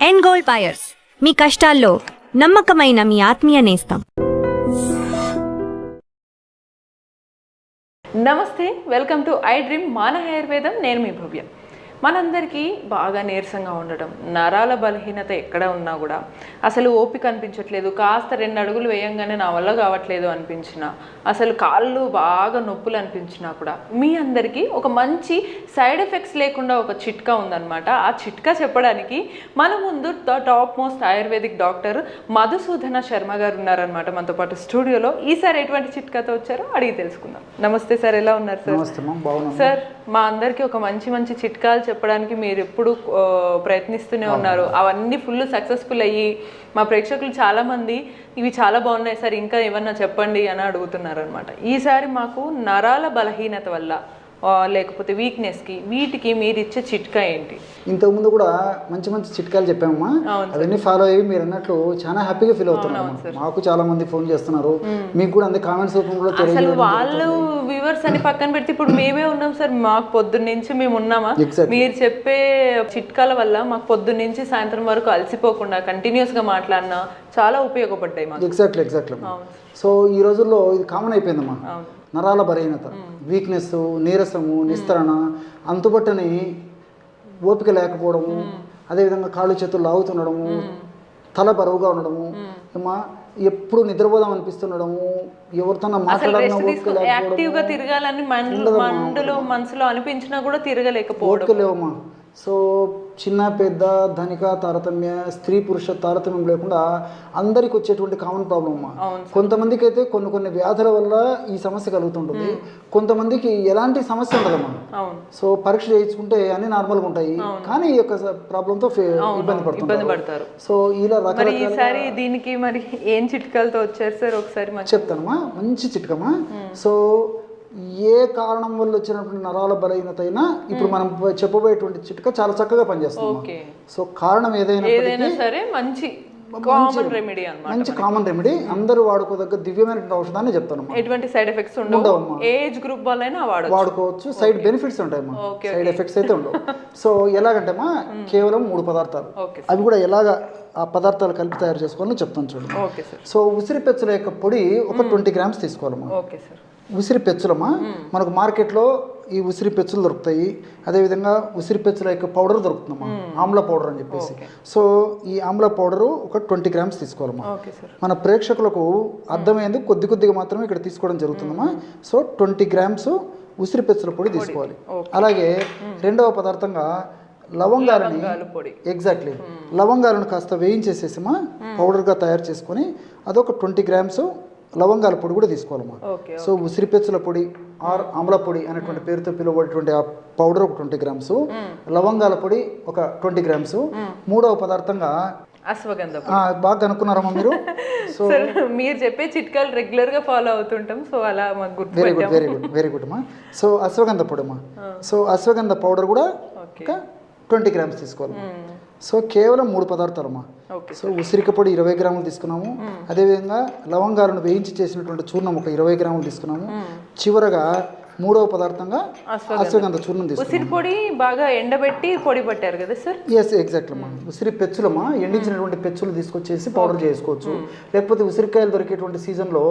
End gold buyers, మీ కష్టాల్లో నమ్మకమైన మీ ఆత్మీయ నేస్తం. నమస్తే, వెల్కమ్ టు ఐ డ్రీమ్ మాన ఆయుర్వేదం. నేను మీ భవ్య. మనందరికీ బాగా నీరసంగా ఉండడం, నరాల బలహీనత ఎక్కడ ఉన్నా కూడా అసలు ఓపిక అనిపించట్లేదు, కాస్త 2 అడుగులు వేయంగానే నా వల్ల కావట్లేదు అనిపించిన, అసలు కాళ్ళు బాగా నొప్పులు అనిపించినా కూడా మీ అందరికీ ఒక మంచి సైడ్ ఎఫెక్ట్స్ లేకుండా ఒక చిట్కా ఉందన్నమాట. ఆ చిట్కా చెప్పడానికి మన ముందు top most ayurvedic doctor Madhusudana Sharma గారు ఉన్నారనమాట మనతో పాటు స్టూడియోలో. ఈసారి ఎటువంటి చిట్కాతో వచ్చారో అడిగి తెలుసుకుందాం. నమస్తే సార్, ఎలా ఉన్నారు సార్? సార్, మా అందరికీ ఒక మంచి చిట్కాలు చెప్పడానికి మీరు ఎప్పుడు ప్రయత్నిస్తూనే ఉన్నారు. అవన్నీ ఫుల్ సక్సెస్ఫుల్ అయ్యి మా ప్రేక్షకులు చాలామంది ఇవి చాలా బాగున్నాయి సార్, ఇంకా ఏమన్నా చెప్పండి అని అడుగుతున్నారు అనమాట. ఈసారి మాకు నరాల బలహీనత వల్ల లేకపోతే వీక్నెస్కి వీటికి మీరు ఇచ్చే చిట్కా ఏంటి? ఇంతకుముందు కూడా మంచి చిట్కాలు చెప్పామమ్మా, అవన్నీ ఫాలో అయ్యి మీరు అన్నట్లు చాలా హ్యాపీగా ఫీల్ అవుతున్నారు. మాకు చాలా మంది ఫోన్ చేస్తున్నారు, మీకు కూడా అంతే కామెంట్స్ రూపంలో. అసలు వాళ్ళు వ్యూవర్స్ అని పక్కన పెడితే ఇప్పుడు మేమే ఉన్నాం సార్. మాకు పొద్దున్న నుంచి మేము ఉన్నామా, మీరు చెప్పే చిట్కాల వల్ల మాకు పొద్దున్న నుంచి సాయంత్రం వరకు అలసిపోకుండా కంటిన్యూస్ గా మాట్లాడినా చాలా ఉపయోగపడ్డాయి మాకు. ఎగ్జాక్ట్లీ. సో ఈ రోజుల్లో ఇది కామన్ అయిపోయిందమ్మా, నరాల బలహీనత, వీక్నెస్, నీరసము, నిస్తరణ, అంతుబట్టని ఓపిక లేకపోవడము, అదేవిధంగా కాళ్ళు చేతులు లాగుతుండడము, తల బరువుగా ఉండడము, ఎప్పుడు నిద్రపోదాం అనిపిస్తుండడము, ఎవరితో మాట్లాడాలన్నా యాక్టివ్గా తిరగాలని మనసులో అనిపించినా కూడా తిరగలేకపోవడమా. సో చిన్న పెద్ద ధనిక తారతమ్య, స్త్రీ పురుష తారతమ్యం లేకుండా అందరికి వచ్చేటువంటి కామన్ ప్రాబ్లం అమ్మా. కొంతమందికి అయితే కొన్ని వ్యాధుల వల్ల ఈ సమస్య కలుగుతుంటుంది, కొంతమందికి ఎలాంటి సమస్య ఉండదమ్మా. సో పరీక్ష చేయించుకుంటే అన్ని నార్మల్గా ఉంటాయి, కానీ ఈ యొక్క ప్రాబ్లంతో ఇబ్బంది పడతారు. సో ఇలా రకరకాల దీనికి మరి ఏం చిట్కాలతో వచ్చారు సార్? ఒకసారి చెప్తానమ్మా, మంచి చిట్కమ్మా. సో ఏ కారణం వల్ల వచ్చినటువంటి నరాల బలహీనత అయినా ఇప్పుడు మనం చెప్పబోయేటువంటి చిట్కా చాలా చక్కగా పనిచేస్తుంది. సో కారణం ఏదైనా సరే మంచి కామన్ రెమెడీ, అందరూ వాడుకోదగ్గ దివ్యమైనటువంటి ఔషధాన్ని చెప్తాను. ఎటువంటి సైడ్ ఎఫెక్ట్స్ ఉండవు, ఏజ్ గ్రూప్ వాళ్ళైనా వాడుకోవచ్చు. సైడ్ బెనిఫిట్స్ ఉంటాయమ్మా, సైడ్ ఎఫెక్ట్స్ అయితే ఉండవు. సో ఎలాగంటేమా, కేవలం 3 పదార్థాలు, అవి కూడా ఎలాగ ఆ పదార్థాలు కలిపి తయారు చేసుకోవాలని చెప్తాను చూడండి. సో ఉసిరి పెచ్చుల యొక్క పొడి ఒక 20 గ్రామ్స్ తీసుకోవాలమ్మా. ఉసిరి పెచ్చులమ్మా, మనకు మార్కెట్లో ఈ ఉసిరి పెచ్చులు దొరుకుతాయి, అదేవిధంగా ఉసిరి పెచ్చుల యొక్క పౌడర్ దొరుకుతుందమ్మా, ఆమ్ల పౌడర్ అని చెప్పేసి. సో ఈ ఆమ్ల పౌడరు ఒక 20 గ్రామ్స్ తీసుకోవాలమ్మా. మన ప్రేక్షకులకు అర్థమైంది కొద్దిగా మాత్రమే ఇక్కడ తీసుకోవడం జరుగుతుందమ్మా. సో 20 గ్రామ్స్ ఉసిరి పెచ్చుల పొడి తీసుకోవాలి. అలాగే రెండవ పదార్థంగా లవంగాలని, ఎగ్జాక్ట్లీ లవంగాలను కాస్త వేయించేసేసిమా పౌడర్గా తయారు చేసుకొని అదొక 20 గ్రామ్స్ లవంగాల పొడి కూడా తీసుకోవాలమ్మా. సో ఉసిరి పెచ్చుల పొడి ఆర్ ఆమ్ల పొడి అనేటువంటి పేరుతో పిలువబడేటువంటి ఆ పౌడర్ ఒక 20 గ్రామ్స్, లవంగాల పొడి ఒక 20 గ్రామ్స్. మూడవ పదార్థంగా అశ్వగంధ. బాగా కనుక్కున్నారమ్మా మీరు. సో మీరు చెప్పే చిట్కాలు రెగ్యులర్ గా ఫాలో అవుతుంటాం, సో అలా మాకు వెరీ గుడ్ అమ్మా. సో అశ్వగంధ పొడి అమ్మా, సో అశ్వగంధ పౌడర్ కూడా ఒక 20 గ్రామ్స్ తీసుకోవాలి. సో కేవలం 3 పదార్థాలమ్మా. సో ఉసిరిక పొడి 20 గ్రాములు తీసుకున్నాము, అదేవిధంగా లవంగాలను వేయించి చేసినటువంటి చూర్ణం ఒక 20 గ్రాములు తీసుకున్నాము. చివరగా మూడవ పదార్థంగా అశ్వగంధ చూర్ణం తీసుకున్నాము. ఉసిరి పొడి బాగా ఎండబెట్టి పొడి పట్టారు కదా సార్? ఎస్, ఎగ్జాక్ట్ అమ్మా. ఉసిరి పెచ్చులమ్మా, ఎండించినటువంటి పెచ్చులు తీసుకొచ్చేసి పౌడర్ చేసుకోవచ్చు, లేకపోతే ఉసిరికాయలు దొరికేటువంటి సీజన్లో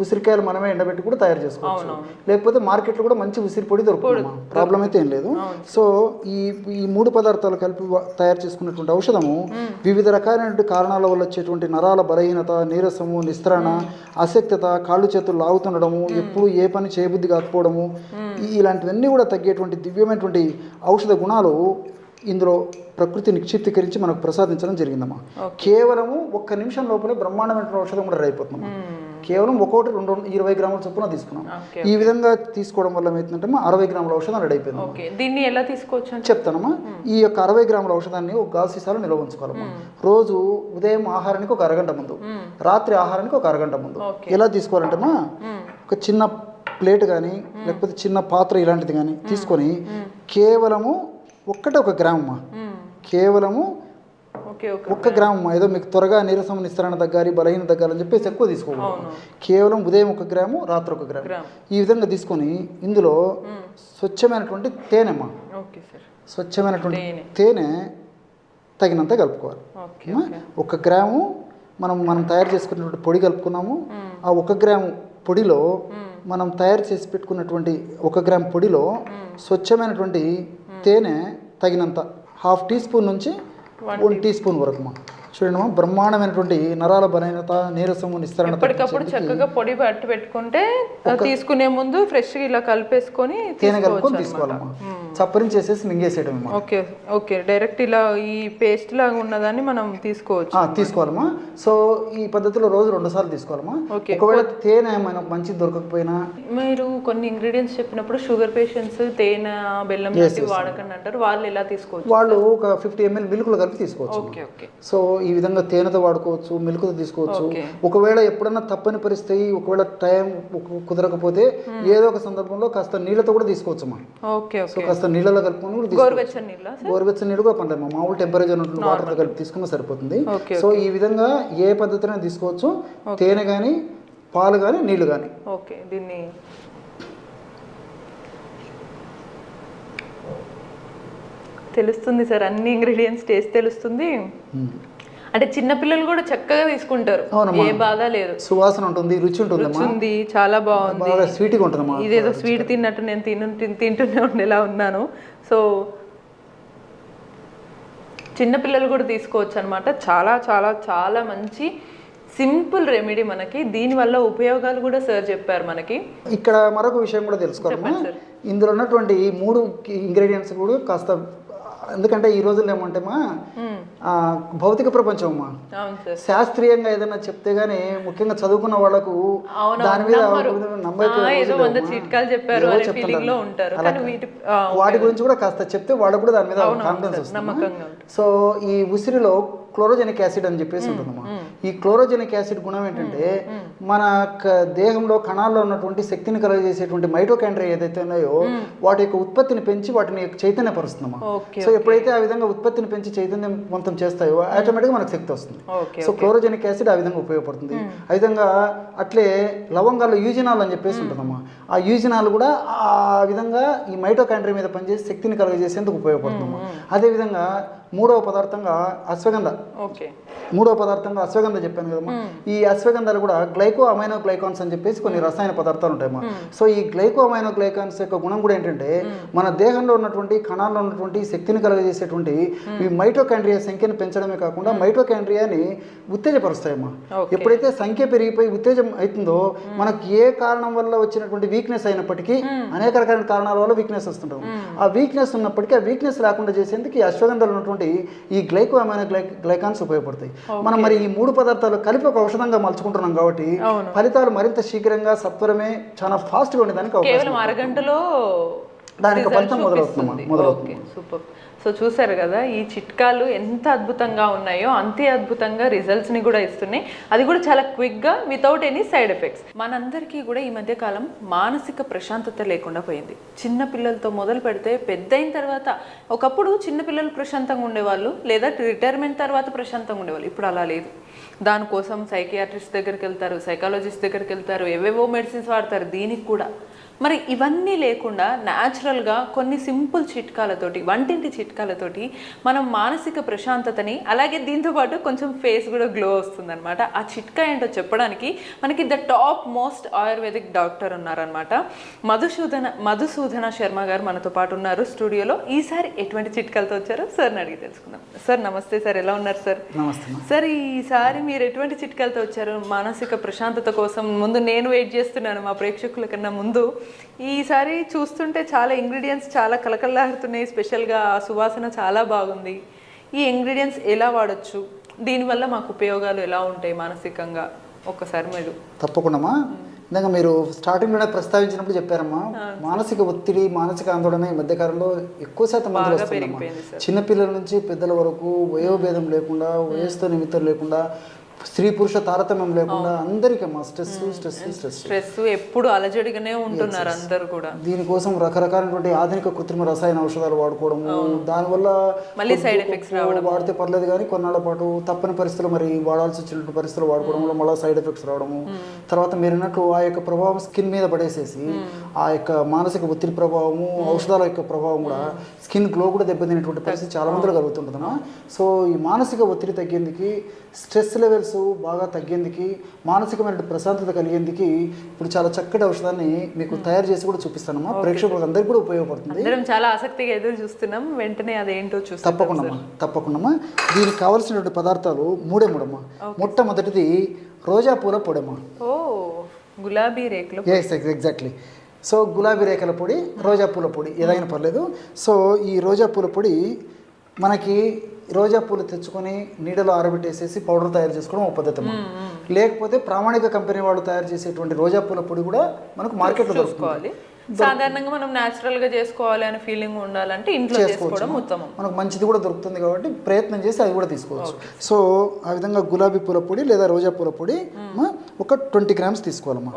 ఉసిరికాయలు మనమే ఎండబెట్టి కూడా తయారు చేసుకోవచ్చు, లేకపోతే మార్కెట్లో కూడా మంచి ఉసిరి పొడి దొరుకుతుంది, ప్రాబ్లం అయితే ఏం లేదు. సో ఈ 3 పదార్థాలు కలిపి తయారు చేసుకున్నటువంటి ఔషధము వివిధ రకాలైనటువంటి కారణాల వల్ల వచ్చేటువంటి నరాల బలహీనత, నీరసము, నిస్తరణ, అశక్తత, కాళ్ళు చేతులు లాగుతుండడము, ఎప్పుడు ఏ పని చేయబుద్ధి కాకపోవడము, ఇలాంటివన్నీ కూడా తగ్గేటువంటి దివ్యమైనటువంటి ఔషధ గుణాలు ఇందులో ప్రకృతి నిక్షిప్తీకరించి మనకు ప్రసాదించడం జరిగిందమ్మా. కేవలము 1 నిమిషం లోపలే బ్రహ్మాండమైన ఔషధం కూడా రెడీ అయిపోతుందమ్మా. కేవలం 20 గ్రాముల చొప్పున తీసుకున్నాం. ఈ విధంగా తీసుకోవడం వల్ల ఏమవుతుందంటే 60 గ్రాముల ఔషధం రెడీ అయిపోయింది. దీన్ని ఎలా తీసుకోవచ్చు చెప్తానమ్మా. ఈ యొక్క 60 గ్రాముల ఔషధాన్ని ఒక గాజు సీసాలో నిల్వ ఉంచుకోవాలమ్మా. రోజు ఉదయం ఆహారానికి ఒక అరగంట ముందు, రాత్రి ఆహారానికి ఒక అరగంట ముందు. ఎలా తీసుకోవాలంటేమా, ఒక చిన్న ప్లేట్ కానీ లేకపోతే చిన్న పాత్ర ఇలాంటిది కానీ తీసుకొని కేవలము 1 గ్రామమ్మా, కేవలము 1 గ్రామమ్మా. ఏదో మీకు త్వరగా నీరసం, నిస్తరణ తగ్గాలి, బలహీన తగ్గాలని చెప్పేసి ఎక్కువ తీసుకోవాలి. కేవలం ఉదయం 1 గ్రాము, రాత్రి 1 గ్రాము. ఈ విధంగా తీసుకొని ఇందులో స్వచ్ఛమైనటువంటి తేనెమ్మా, స్వచ్ఛమైనటువంటి తేనె తగినంత కలుపుకోవాలి. అమ్మా, 1 గ్రాము మనం తయారు చేసుకున్నటువంటి పొడి కలుపుకున్నాము. ఆ 1 గ్రాము పొడిలో మనం తయారు చేసి పెట్టుకున్నటువంటి 1 గ్రామ్ పొడిలో స్వచ్ఛమైనటువంటి తేనె తగినంత 1/2 టీ స్పూన్ నుంచి 1 టీ స్పూన్ వరకు చూడండి బ్రహ్మాండమైనటువంటి నరాల బలహీనత, నీరసము, నిస్తరణ ఎప్పటికప్పుడు చక్కగా పొడి పట్టి పెట్టుకుంటే తీసుకునే ముందు ఫ్రెష్ గా ఇలా కలిపేసుకొని తేనె కలుపుకొని తీసుకోవాలమ్మా. చప్పరించేసేసి మింగేసేయడం. ఓకే ఓకే, డైరెక్ట్ ఇలా ఈ పేస్ట్ లాగా ఉన్నదాన్ని మనం తీసుకోవాలమ్మా. సో ఈ పద్ధతిలో రోజు 2 సార్లు తీసుకోవాలమ్మా. ఒకవేళ తేనె మనకు మంచి దొరకకపోయినా, మీరు కొన్ని ఇంగ్రీడియంట్స్ చెప్పినప్పుడు షుగర్ పేషెంట్స్ తేనె, బెల్లం వాడకండి అంటారు, వాళ్ళు ఎలా తీసుకోవచ్చు? వాళ్ళు ఒక 50 ml మిల్క్ లో కలిపి తీసుకోవచ్చు. Okay okay. సో ఈ విధంగా తేనెతో వాడుకోవచ్చు, మిల్క్తో తీసుకోవచ్చు. ఒకవేళ ఎప్పుడన్నా తప్పని పరిస్థితి, ఒకవేళ టైం కుదరకపోతే ఏదో ఒక సందర్భంలో కాస్త నీళ్ళతో కూడా తీసుకోవచ్చు అమ్మా. ఓకే. సో కాస్త నీళ్ళలో కలుపుకొని గోరువెచ్చని నీళ్ళు కూడా పర్లేదు, మామూలు టెంపరేచర్ వాటర్తో కలిపి తీసుకున్నా సరిపోతుంది. సో ఈ విధంగా ఏ పద్ధతిలో తీసుకోవచ్చు, తేనె కానీ, పాలు కానీ, నీళ్లు కానీ. ఓకే, దీన్ని తెలుస్తుంది సార్, అన్ని ఇంగ్రీడియంట్స్ టేస్ట్ తెలుస్తుంది. అంటే చిన్నపిల్లలు కూడా చక్కగా తీసుకుంటారు, ఏ బాధ లేదు. సువాసన ఉంటుంది, రుచి ఉంటుంది, చాలా బాగుంది, స్వీట్గా ఉంటుంది. ఇదేదో స్వీట్ తిన్నట్టు నేను తింటూనే ఉండేలా ఉన్నాను. సో చిన్నపిల్లలు కూడా తీసుకోవచ్చు అనమాట. చాలా చాలా చాలా మంచి సింపుల్ రెమెడీ మనకి. దీనివల్ల ఉపయోగాలు కూడా సార్ చెప్పారు మనకి. ఇక్కడ మరొక విషయం కూడా తెలుసుకోవాలి, ఇందులో ఉన్నటువంటి 3 ఇంగ్రీడియంట్స్ కూడా కాస్త, ఎందుకంటే ఈ రోజుల్లో ఏమంటేమా భౌతిక ప్రపంచం అమ్మా, శాస్త్రీయంగా ఏదైనా చెప్తే గానీ ముఖ్యంగా చదువుకున్న వాళ్ళకు దాని మీద వాటి గురించి కూడా కాస్త చెప్తే వాళ్ళకు కూడా దాని మీద కాన్ఫిడెన్స్ వస్తుంది. సో ఈ ఉసిరిలో క్లోరోజెనిక్ యాసిడ్ అని చెప్పేసి ఉంటుందమ్మా. ఈ క్లోరోజెనిక్ యాసిడ్ గుణం ఏంటంటే మన దేహంలో కణాల్లో ఉన్నటువంటి శక్తిని కలుగజేసేటువంటి మైటోకాండ్రియా ఏదైతే ఉన్నాయో వాటి యొక్క ఉత్పత్తిని పెంచి వాటిని చైతన్యపరుస్తుందమ్మా. సో ఎప్పుడైతే ఆ విధంగా ఉత్పత్తిని పెంచి చైతన్యవంతం చేస్తాయో ఆటోమేటిక్గా మనకు శక్తి వస్తుంది. సో క్లోరోజెనిక్ యాసిడ్ ఆ విధంగా ఉపయోగపడుతుంది. ఆ విధంగా అట్లే లవంగాల్లో యూజినాల్ అని చెప్పేసి ఉంటుందమ్మా. ఆ యూజినాల్ కూడా ఆ విధంగా ఈ మైటోకాండ్రియా మీద పనిచేసి శక్తిని కలుగజేసేందుకు ఉపయోగపడుతుందమ్మా. అదేవిధంగా మూడవ పదార్థంగా అశ్వగంధ. చెప్పాను కదమ్మా. ఈ అశ్వగంధాలు కూడా గ్లైకో అమైనో గ్లైకాన్స్ అని చెప్పేసి కొన్ని రసాయన పదార్థాలు ఉంటాయమ్మా. సో ఈ గ్లైకో అమైనో గ్లైకాన్స్ యొక్క గుణం కూడా ఏంటంటే మన దేహంలో ఉన్నటువంటి కణాల్లో ఉన్నటువంటి శక్తిని కలుగజేసేటువంటి ఈ మైటోకాండ్రియా సంఖ్యను పెంచడమే కాకుండా మైటోకాండ్రియాని ఉత్తేజపరుస్తాయమ్మా. ఎప్పుడైతే సంఖ్య పెరిగిపోయి ఉత్తేజం అవుతుందో మనకు ఏ కారణం వల్ల వచ్చినటువంటి వీక్నెస్ అయినప్పటికీ, అనేక రకాల కారణాల వల్ల వీక్నెస్ వస్తుంటాం, ఆ వీక్నెస్ ఉన్నప్పటికీ ఆ వీక్నెస్ లేకుండా చేసేందుకు ఈ అశ్వగంధాలు ఉన్నటువంటి ఈ గ్లైకో అమైనో గ్లైకాన్స్ ఉపయోగపడతాయి. మనం మరి ఈ 3 పదార్థాలు కలిపి ఒక ఔషధంగా మలుచుకుంటున్నాం కాబట్టి ఫలితాలు మరింత శీఘ్రంగా, సత్వరమే, చాలా ఫాస్ట్ గా ఉండేదానికి కేవలం అరగంటలో దానికి ఫలితం మొదలవుతుంది. సూపర్. సో చూసారు కదా, ఈ చిట్కాలు ఎంత అద్భుతంగా ఉన్నాయో అంతే అద్భుతంగా రిజల్ట్స్ని కూడా ఇస్తున్నాయి. అది కూడా చాలా క్విక్గా, వితౌట్ ఎనీ సైడ్ ఎఫెక్ట్స్. మనందరికీ కూడా ఈ మధ్య కాలం మానసిక ప్రశాంతత లేకుండా పోయింది. చిన్న పిల్లలతో మొదలు పెడితే పెద్ద అయిన తర్వాత, ఒకప్పుడు చిన్నపిల్లలు ప్రశాంతంగా ఉండేవాళ్ళు, లేదా రిటైర్మెంట్ తర్వాత ప్రశాంతంగా ఉండేవాళ్ళు. ఇప్పుడు అలా లేదు. దానికోసం సైకియాట్రిస్ట్ దగ్గరికి వెళ్తారు, సైకాలజిస్ట్ దగ్గరికి వెళ్తారు, ఏవేవో మెడిసిన్స్ వాడతారు దీనికి కూడా. మరి ఇవన్నీ లేకుండా న్యాచురల్గా కొన్ని సింపుల్ చిట్కాలతోటి, వంటింటి చిట్కాలతోటి మనం మానసిక ప్రశాంతతని, అలాగే దీంతోపాటు కొంచెం ఫేస్ కూడా గ్లో వస్తుందన్నమాట. ఆ చిట్కా ఏంటో చెప్పడానికి మనకి the top most ayurvedic doctor ఉన్నారనమాట. మధుసూదన శర్మ గారు మనతో పాటు ఉన్నారు స్టూడియోలో. ఈసారి ఎటువంటి చిట్కాలతో వచ్చారో సార్ని అడిగి తెలుసుకుందాం. సార్ నమస్తే సార్, ఎలా ఉన్నారు సార్? సార్ ఈసారి మీరు ఎటువంటి చిట్కాలతో వచ్చారు మానసిక ప్రశాంతత కోసం? ముందు నేను వెయిట్ చేస్తున్నాను మా ప్రేక్షకుల కన్నా ముందు. ఈసారి చూస్తుంటే చాలా ఇంగ్రీడియంట్స్ చాలా కలకల్లాడుతున్నాయి, స్పెషల్గా సువాసన చాలా బాగుంది. ఈ ఇంగ్రీడియంట్స్ ఎలా వాడచ్చు, దీనివల్ల మాకు ఉపయోగాలు ఎలా ఉంటాయి మానసికంగా, ఒక్కసారి మీరు. తప్పకుండా ఇందాక మీరు స్టార్టింగ్లోనే ప్రస్తావించినప్పుడు చెప్పారమ్మా, మానసిక ఒత్తిడి, మానసిక ఆందోళన ఈ మధ్యకాలంలో ఎక్కువ శాతం మంది వస్తుందమ్మా. చిన్నపిల్లల నుంచి పెద్దల వరకు వయోభేదం లేకుండా, వయస్సుతో నిమిత్తం లేకుండా స్త్రీ పురుష తారతమ్యం లేకుండా అందరికీ అమ్మా స్ట్రెస్ స్ట్రెస్ ఎప్పుడు అలజడిగానే ఉంటున్నారు అందరు కూడా. దీనికోసం రకరకాలైనటువంటి ఆధునిక కృత్రిమ రసాయన ఔషధాలు వాడుకోవడము, దానివల్ల మళ్ళీ సైడ్ ఎఫెక్ట్స్ వాడితే పర్లేదు కానీ కొన్నాళ్ళ పాటు తప్పని పరిస్థితులు మరి వాడాల్సి వచ్చినటువంటి పరిస్థితులు వాడుకోవడం వల్ల మళ్ళీ సైడ్ ఎఫెక్ట్స్ రావడము, తర్వాత మీరు అన్నట్లు ఆ యొక్క ప్రభావం స్కిన్ మీద పడేసేసి ఆ యొక్క మానసిక ఒత్తిడి ప్రభావము, ఔషధాల యొక్క ప్రభావం కూడా స్కిన్ గ్లో కూడా దెబ్బతినేటువంటి పరిస్థితి చాలా మందిలో కలుగుతుంటుందమ్మా. సో ఈ మానసిక ఒత్తిడి తగ్గేందుకు, స్ట్రెస్ లెవెల్స్ బాగా తగ్గేందుకు, మానసికమైన ప్రశాంతత కలిగేందుకు ఇప్పుడు చాలా చక్కటి ఔషధాన్ని మీకు తయారు చేసి కూడా చూపిస్తానమ్మా. ప్రేక్షకులకు అందరికీ కూడా ఉపయోగపడుతుంది. అందరం చాలా ఆసక్తిగా ఎదురు చూస్తున్నాం, వెంటనే అదేంటో చూస్తాం. తప్పకుండా దీనికి కావాల్సినటువంటి పదార్థాలు మూడమ్మా. మొట్టమొదటిది రోజా పూల పొడమ్మా. ఓ గులాబీ రేకులు. ఎగ్జాక్ట్లీ. సో గులాబీ రేఖల పొడి, రోజా పూల పొడి ఏదైనా పర్లేదు. సో ఈ రోజా పూల పొడి మనకి రోజా పూలు తెచ్చుకొని నీడలో ఆరబెట్టేసేసి పౌడర్ తయారు చేసుకోవడం ఒక పద్ధతి. లేకపోతే ప్రామాణిక కంపెనీ వాళ్ళు తయారు చేసేటువంటి రోజా పూల పొడి కూడా మనకు మార్కెట్లో దొరుకుతుంది. సాధారణంగా మనం న్యాచురల్ గా చేసుకోవాలి అనే ఫీలింగ్ ఉండాలంటే ఇంట్లో చేసుకోవడం ఉత్తమం. మనకు మంచిది కూడా దొరుకుతుంది కాబట్టి ప్రయత్నం చేసి అది కూడా తీసుకోవచ్చు. సో ఆ విధంగా గులాబీ పూల పొడి లేదా రోజా పూల పొడి ఒక 20 గ్రామ్స్ తీసుకోవాలమ్మా.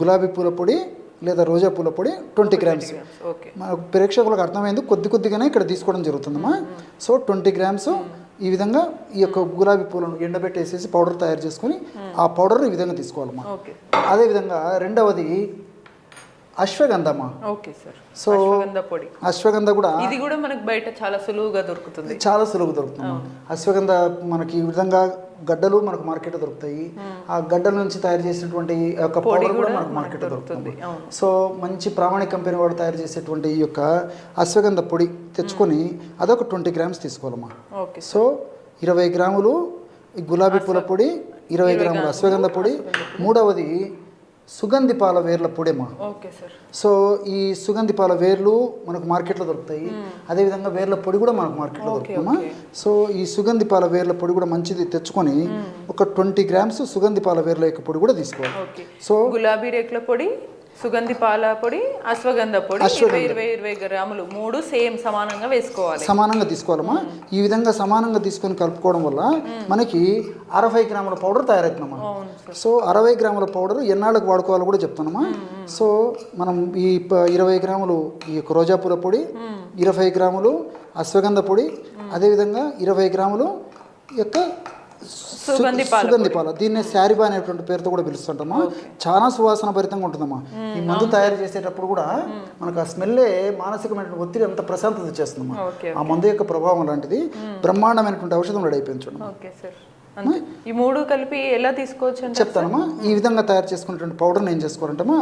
గులాబీ పూల పొడి లేదా రోజా పూల పొడి 20 గ్రామ్స్. మనకు ప్రేక్షకులకు అర్థమైంది కొద్దిగానే ఇక్కడ తీసుకోవడం జరుగుతుందమ్మా. సో 20 గ్రామ్స్ ఈ విధంగా ఈ యొక్క గులాబీ పూలను ఎండబెట్టేసేసి పౌడర్ తయారు చేసుకొని ఆ పౌడర్ ఈ విధంగా తీసుకోవాలమ్మా. అదేవిధంగా రెండవది అశ్వగంధమా. Okay sir. సో అశ్వగంధ కూడా ఇది కూడా మనకు బయట చాలా సులువుగా దొరుకుతుంది. అశ్వగంధ మనకి ఈ విధంగా గడ్డలు మనకు మార్కెట్లో దొరుకుతాయి. ఆ గడ్డల నుంచి తయారు చేసినటువంటి యొక్క పౌడర్ కూడా మనకు మార్కెట్లో దొరుకుతుంది. సో మంచి ప్రామాణిక కంపెనీ వాడు తయారు చేసేటువంటి ఈ యొక్క అశ్వగంధ పొడి తెచ్చుకొని అదొక 20 గ్రామ్స్ తీసుకోవాలమ్మా. సో 20 గ్రాములు గులాబీ పూల పొడి, 20 గ్రాములు అశ్వగంధ పొడి. మూడవది సుగంధి పాల వేర్ల పొడేమా. సో ఈ సుగంధి పాల వేర్లు మనకు మార్కెట్లో దొరుకుతాయి. అదేవిధంగా వేర్ల పొడి కూడా మనకు మార్కెట్లో దొరుకుతామా. సో ఈ సుగంధి పాల వేర్ల పొడి కూడా మంచిది తెచ్చుకొని ఒక 20 గ్రామ్స్ సుగంధి పాల వేర్ల యొక్క పొడి కూడా తీసుకోవాలి. సో గులాబీ రేకుల పొడి, సుగంధి పాల పొడి, అశ్వగంధ పొడి 20 గ్రాములు మూడు సేమ్ సమానంగా వేసుకోవాలి. సమానంగా తీసుకోవాలమ్మా. ఈ విధంగా సమానంగా తీసుకొని కలుపుకోవడం వల్ల మనకి 60 గ్రాముల పౌడర్ తయారవుతుందమ్మా. సో 60 గ్రాముల పౌడర్ ఎన్నాళ్ళకు వాడుకోవాలో కూడా చెప్తానమ్మా. సో మనం ఈ 20 గ్రాములు ఈ యొక్క రోజా పూల పొడి, 20 గ్రాములు అశ్వగంధ పొడి, అదేవిధంగా 20 గ్రాములు యొక్క సుగంధి పాల, దీన్ని శారీబా అనేటువంటి పేరుతో కూడా పిలుస్తుంటామా. చాలా సువాసన భరితంగా ఉంటుందమ్మా. ఈ మందు తయారు చేసేటప్పుడు కూడా మనకు ఆ స్మెల్లే మానసికమైన ఒత్తిడి అంత ప్రశాంతత చేస్తుందమ్మా. ఆ మందు యొక్క ప్రభావం అలాంటిది. బ్రహ్మాండమైనటువంటి ఔషధం రెడీ అయిపోయింది చూడండి. ఈ మూడు కలిపి ఎలా తీసుకోవచ్చు చెప్తానమ్మా. ఈ విధంగా తయారు చేసుకున్నటువంటి పౌడర్ ఏం చేసుకోవాలంటమ్మా,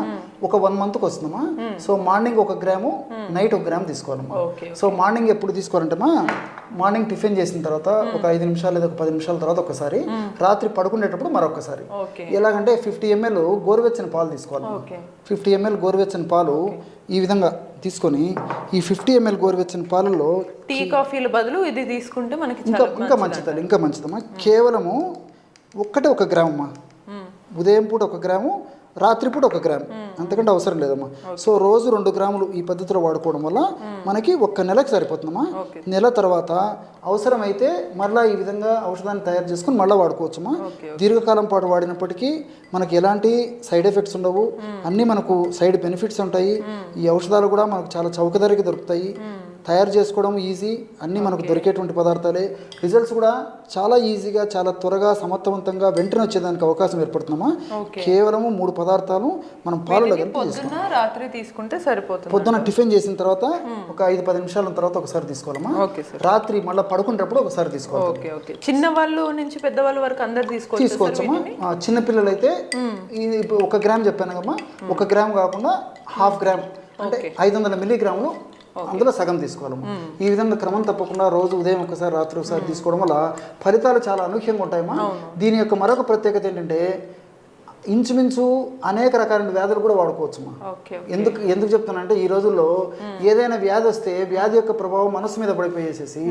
ఒక 1 మంత్కి వస్తుందమ్మా. So morning 1 gram, night 1 gram తీసుకోవాలమ్మా. సో మార్నింగ్ ఎప్పుడు తీసుకోవాలంటమ్మా, మార్నింగ్ టిఫిన్ చేసిన తర్వాత ఒక 5 నిమిషాలు లేదా ఒక 10 నిమిషాల తర్వాత ఒకసారి, రాత్రి పడుకునేటప్పుడు మరొకసారి. ఎలాగంటే 50 ml గోరువెచ్చని పాలు తీసుకోవాలి. 50 ml గోరువెచ్చని పాలు ఈ విధంగా తీసుకొని ఈ 50 ml గోరువెచ్చని పాలలో టీ కాఫీల బదులు ఇది తీసుకుంటే మనకి ఇంకా మంచిదమ్మా. కేవలము 1 గ్రామ్ అమ్మా. ఉదయం పూట 1 గ్రాము, రాత్రిపూట 1 గ్రామ్, అంతకంటే అవసరం లేదమ్మా. సో రోజు 2 గ్రాములు ఈ పద్ధతిలో వాడుకోవడం వల్ల మనకి 1 నెలకు సరిపోతుందమ్మా. నెల తర్వాత అవసరమైతే మళ్ళీ ఈ విధంగా ఔషధాన్ని తయారు చేసుకుని మళ్ళీ వాడుకోవచ్చమ్మా. దీర్ఘకాలం పాటు వాడినప్పటికీ మనకి ఎలాంటి సైడ్ ఎఫెక్ట్స్ ఉండవు, అన్నీ మనకు సైడ్ బెనిఫిట్స్ ఉంటాయి. ఈ ఔషధాలు కూడా మనకు చాలా చౌక ధరకి దొరుకుతాయి. తయారు చేసుకోవడం ఈజీ, అన్నీ మనకు దొరికేటువంటి పదార్థాలే. రిజల్ట్స్ కూడా చాలా ఈజీగా, చాలా త్వరగా, సమర్థవంతంగా వెంటనే వచ్చేదానికి అవకాశం ఏర్పడుతుందమ్మా. కేవలము 3 పదార్థాలు మనం పాలలో కలిపి రాత్రి తీసుకుంటే సరిపోతుంది. పొద్దున టిఫిన్ చేసిన తర్వాత ఒక 5-10 నిమిషాల తర్వాత ఒకసారి తీసుకోవాలమ్మా. రాత్రి మళ్ళీ పడుకునేటప్పుడు ఒకసారి తీసుకోవాలి. చిన్న వాళ్ళు నుంచి పెద్దవాళ్ళ వరకు అందరు తీసుకోవచ్చమ్మా. చిన్నపిల్లలు అయితే 1 గ్రామ్ చెప్పాను కమ్మా. 1 గ్రామ్ కాకుండా 1/2 గ్రామ్ అంటే 500 మిల్లీగ్రాములు అందులో సగం తీసుకోవాలమ్మా. ఈ విధంగా క్రమం తప్పకుండా రోజు ఉదయం ఒకసారి, రాత్రి ఒకసారి తీసుకోవడం వల్ల ఫలితాలు చాలా అనూహ్యంగా ఉంటాయమ్మా. దీని యొక్క మరొక ప్రత్యేకత ఏంటంటే ఇంచుమించు అనేక రకాల వ్యాధులు కూడా వాడుకోవచ్చమ్మా. ఓకే. ఎందుకు చెప్తానంటే ఈ రోజుల్లో ఏదైనా వ్యాధి వస్తే వ్యాధి యొక్క ప్రభావం మనసు మీద పడిపోయేసేసి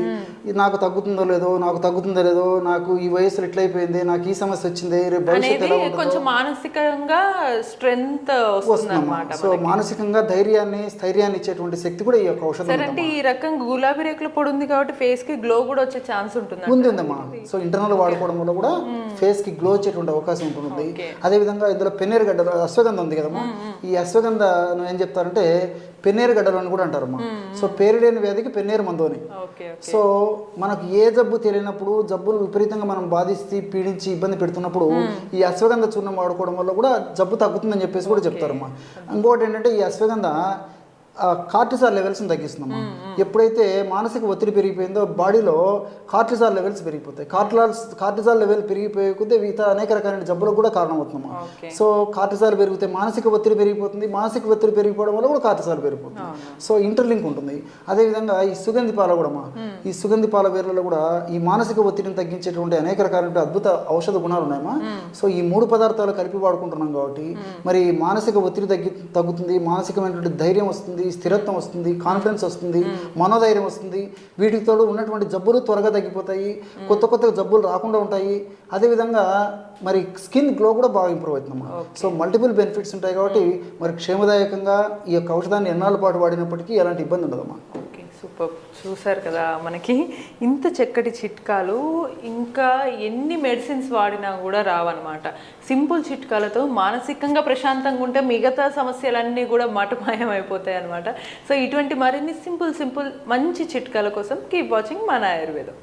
నాకు తగ్గుతుందో లేదో నాకు ఈ వయసులో ఇట్లయిపోయింది, నాకు ఈ సమస్య వచ్చింది, రేపు భవిష్యత్తు ఎలా ఉంటుందో, కొంచెం మానసికంగా స్ట్రెంగ్త్ వస్తుందన్నమాట. సో మానసికంగా స్థైర్యాన్ని ఇచ్చేటువంటి శక్తి కూడా ఈ యొక్క ఔషధం సరే. అంటే ఈ రకం గులాబీ రేకుల పొడి ఉంది కాబట్టి ఫేస్ కి గ్లో కూడా వచ్చే ఛాన్స్ ఉందమ్మా. సో ఇంటర్నల్ వాడుకోవడం వల్ల కూడా ఫేస్ కి గ్లో వచ్చేటువంటి అవకాశం ఉంటుంది. అదేవిధంగా ఇందులో పెన్నేరు గడ్డ, అశ్వగంధ ఉంది కదమ్మా, ఈ అశ్వగంధ ఏం చెప్తారంటే పెన్నేరు గడ్డలు అని కూడా అంటారమ్మా. సో పేరులేని వ్యాధికి పెన్నేరు మందు అని. సో మనకు ఏ జబ్బు తెలియనప్పుడు, జబ్బులు విపరీతంగా మనం బాధిస్తే పీడించి ఇబ్బంది పెడుతున్నప్పుడు ఈ అశ్వగంధ చూర్ణం వాడుకోవడం వల్ల కూడా జబ్బు తగ్గుతుందని చెప్పేసి కూడా చెప్తారమ్మా. ఇంకోటి ఏంటంటే ఈ అశ్వగంధ కార్టిసాల్ లెవెల్స్ని తగ్గిస్తుందమ్మా. ఎప్పుడైతే మానసిక ఒత్తిడి పెరిగిపోయిందో బాడీలో కార్టిసాల్ లెవెల్స్ పెరిగిపోతాయి. కార్టిసాల్ లెవెల్ పెరిగిపోయే కొద్దీ ఇతర అనేక రకాలైన జబ్బులకు కూడా కారణమవుతుందమ్మా. సో కార్టిసాల్ పెరిగితే మానసిక ఒత్తిడి పెరిగిపోతుంది, మానసిక ఒత్తిడి పెరిగిపోవడం వల్ల కూడా కార్టిసాల్ పెరిగిపోతుంది. సో ఇంటర్లింక్ ఉంటుంది. అదేవిధంగా ఈ సుగంధి పాల కూడా ఈ సుగంధి పాల వేర్లలో కూడా ఈ మానసిక ఒత్తిడిని తగ్గించేటువంటి అనేక రకాలైన అద్భుత ఔషధ గుణాలు ఉన్నాయమ్మా. సో ఈ 3 పదార్థాలు కలిపి వాడుకుంటున్నాం కాబట్టి మరి మానసిక ఒత్తిడి తగ్గుతుంది, మానసికమైనటువంటి ధైర్యం వస్తుంది, స్థిరత్వం వస్తుంది, కాన్ఫిడెన్స్ వస్తుంది, మనోధైర్యం వస్తుంది. వీటితో ఉన్నటువంటి జబ్బులు త్వరగా తగ్గిపోతాయి, కొత్త జబ్బులు రాకుండా ఉంటాయి. అదేవిధంగా మరి స్కిన్ గ్లో కూడా బాగా ఇంప్రూవ్ అవుతుందమ్మా. సో మల్టిపుల్ బెనిఫిట్స్ ఉంటాయి కాబట్టి మరి క్షేమదాయకంగా ఈ యొక్క ఔషధాన్ని ఎన్నాళ్ళ పాటు వాడినప్పటికీ ఎలాంటి ఇబ్బంది ఉండదమ్మా. సూపర్. చూసారు కదా, మనకి ఇంత చక్కటి చిట్కాలు ఇంకా ఎన్ని మెడిసిన్స్ వాడినా కూడా రావన్నమాట. సింపుల్ చిట్కాలతో మానసికంగా ప్రశాంతంగా ఉంటే మిగతా సమస్యలన్నీ కూడా మటుమాయం అయిపోతాయి అనమాట. సో ఇటువంటి మరిన్ని సింపుల్ మంచి చిట్కాల కోసం కీప్ వాచింగ్ మన ఆయుర్వేదం.